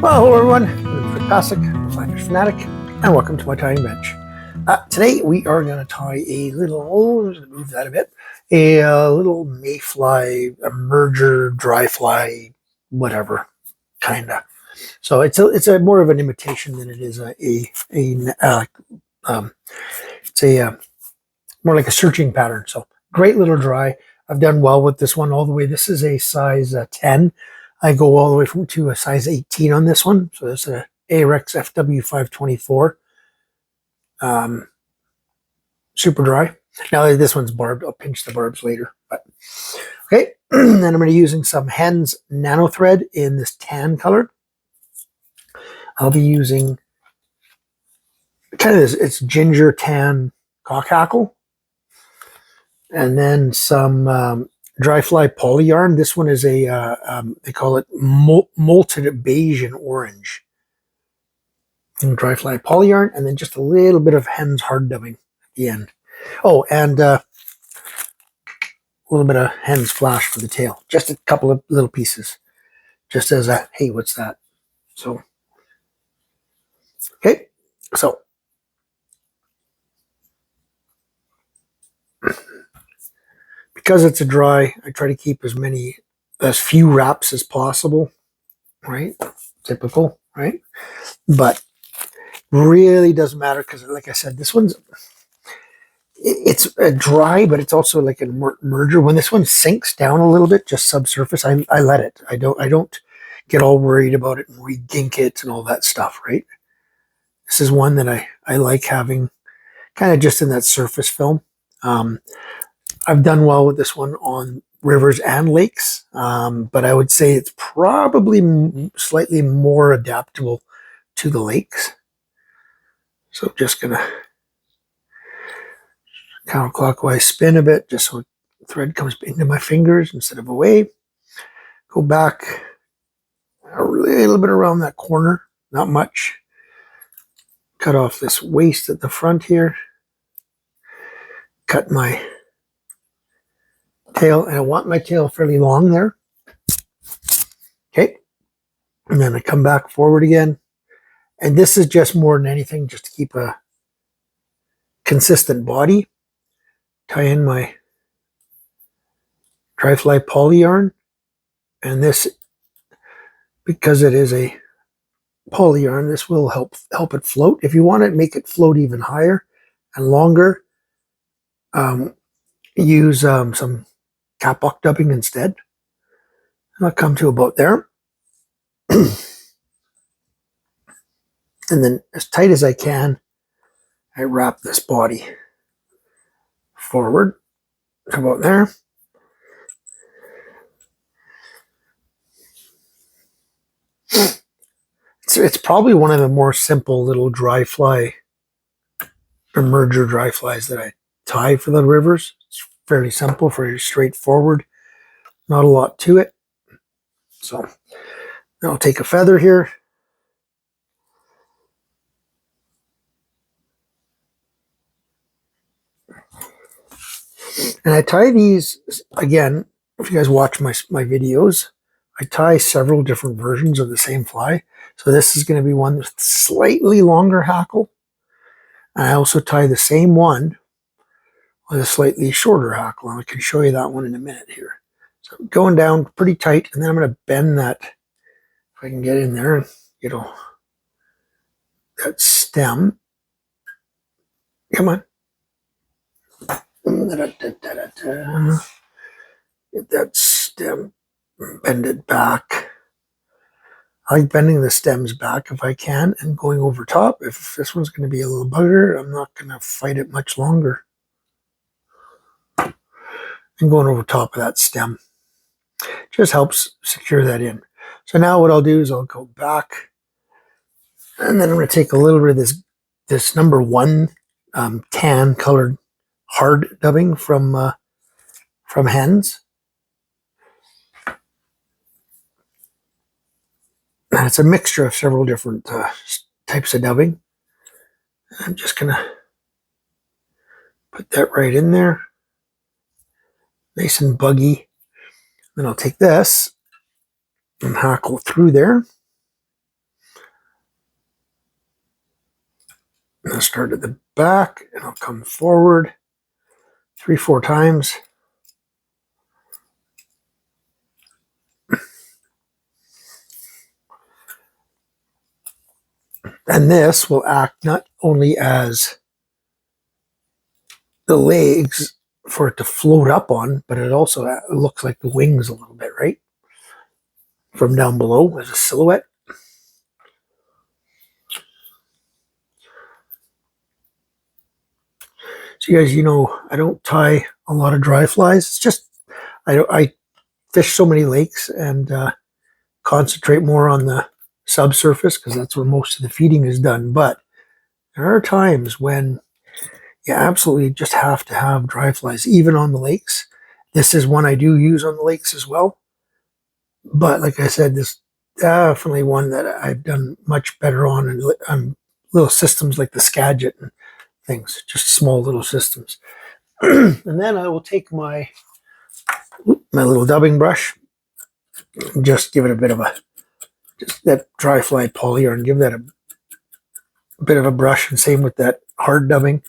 Well, hello everyone, I'm Passek, FlyFish Fanatic, and welcome to my tying bench. Today we are going to tie a little, move that a bit, a little Mayfly, a merger, dryfly, whatever, kinda. So it's a more of an imitation than it is more like a searching pattern. So great little dry. I've done well with this one all the way. This is a size 10. I go all the way to a size 18 on this one. So that's an Ahrex FW 524. Super dry. Now this one's barbed. I'll pinch the barbs later. But okay, then I'm going to be using some Hends nano thread in this tan color. I'll be using kind of this, it's ginger tan cock hackle. And then some dryfly PolyYarn. This one is a, they call it molted beige and orange. And dryfly PolyYarn, and then just a little bit of Hends hard dubbing at the end. Oh, and a little bit of Hends flash for the tail. Just a couple of little pieces. Just as a, hey, what's that? So, okay, so. Because it's a dry, I try to keep as few wraps as possible, right? Typical, right? But really doesn't matter because, like I said, this one's, it's a dry, but it's also like a merger. When this one sinks down a little bit, just subsurface, I let it. I don't get all worried about it and re-gink it and all that stuff, right? This is one that I like having kind of just in that surface film. I've done well with this one on rivers and lakes, but I would say it's probably slightly more adaptable to the lakes. So just going to counterclockwise spin a bit just so the thread comes into my fingers instead of away. Go back a little bit around that corner, not much. Cut off this waist at the front here. Cut my tail, and I want my tail fairly long there. Okay, and then I come back forward again, and this is just more than anything just to keep a consistent body. Tie in my dryfly PolyYarn, and this, because it is a PolyYarn, this will help it float. If you want to make it float even higher and longer, use some catbuck dubbing instead. And I'll come to about there. And then as tight as I can, I wrap this body forward to about there. It's probably one of the more simple little dry fly or merger dry flies that I tie for the rivers. It's fairly simple, very straightforward, not a lot to it. So I'll take a feather here. And I tie these, again, if you guys watch my videos, I tie several different versions of the same fly. So this is going to be one with slightly longer hackle. And I also tie the same one with a slightly shorter hackle. And I can show you that one in a minute here. So I'm going down pretty tight, and then I'm going to bend that, if I can get in there, and get that stem. Come on. Get that stem, bend it back. I like bending the stems back if I can and going over top. If this one's going to be a little bugger, I'm not going to fight it much longer. And going over top of that stem just helps secure that in. So now what I'll do is I'll go back, and then I'm going to take a little bit of this number 1 tan colored hard dubbing from Hends. And it's a mixture of several different types of dubbing. I'm just going to put that right in there. Nice and buggy. Then I'll take this and hackle through there. I'll start at the back and I'll come forward 3-4 times. And this will act not only as the legs for it to float up on, but it also looks like the wings a little bit, right? From down below as a silhouette. So you guys, you know, I don't tie a lot of dry flies. It's just, I fish so many lakes and concentrate more on the subsurface because that's where most of the feeding is done. But there are times when you absolutely just have to have dry flies, even on the lakes. This is one I do use on the lakes as well. But like I said, this definitely one that I've done much better on little systems like the Skagit and things, just small little systems. And then I will take my little dubbing brush and just give it a bit of just that dry fly PolyYarn, give that a bit of a brush, and same with that hard dubbing.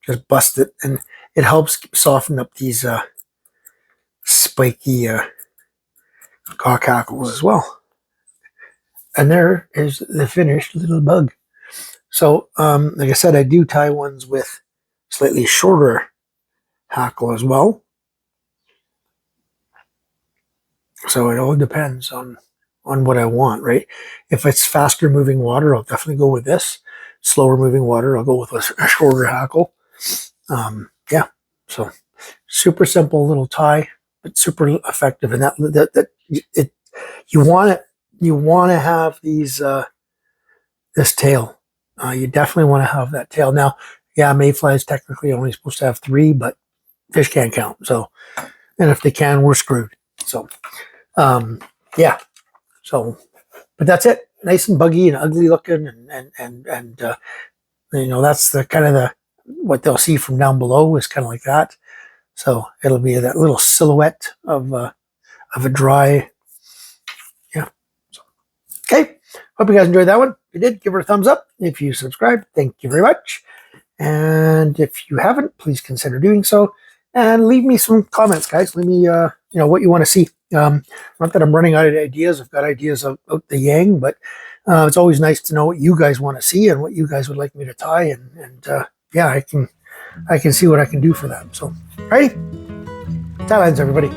Just bust it, and it helps soften up these spiky cock hackles as well. And there is the finished little bug. So, like I said, I do tie ones with slightly shorter hackle as well. So it all depends on what I want, right? If it's faster moving water, I'll definitely go with this. Slower moving water, I'll go with a shorter hackle. Yeah, so super simple little tie, but super effective. And you want to have these this tail. You definitely want to have that tail. Now, yeah, mayfly is technically only supposed to have 3, but fish can't count. So, and if they can, we're screwed. So, yeah. So, but that's it. Nice and buggy and ugly looking, and you know, that's the kind of what they'll see from down below is kind of like that. So it'll be that little silhouette of a dry. Yeah. So, okay. Hope you guys enjoyed that one. If you did, give it a thumbs up. If you subscribed, thank you very much. And if you haven't, please consider doing so. And leave me some comments, guys. Leave me, you know, what you want to see. Not that I'm running out of ideas. I've got ideas out the yang, but it's always nice to know what you guys want to see and what you guys would like me to tie. And yeah, I can see what I can do for that. So, all right. That ends, everybody.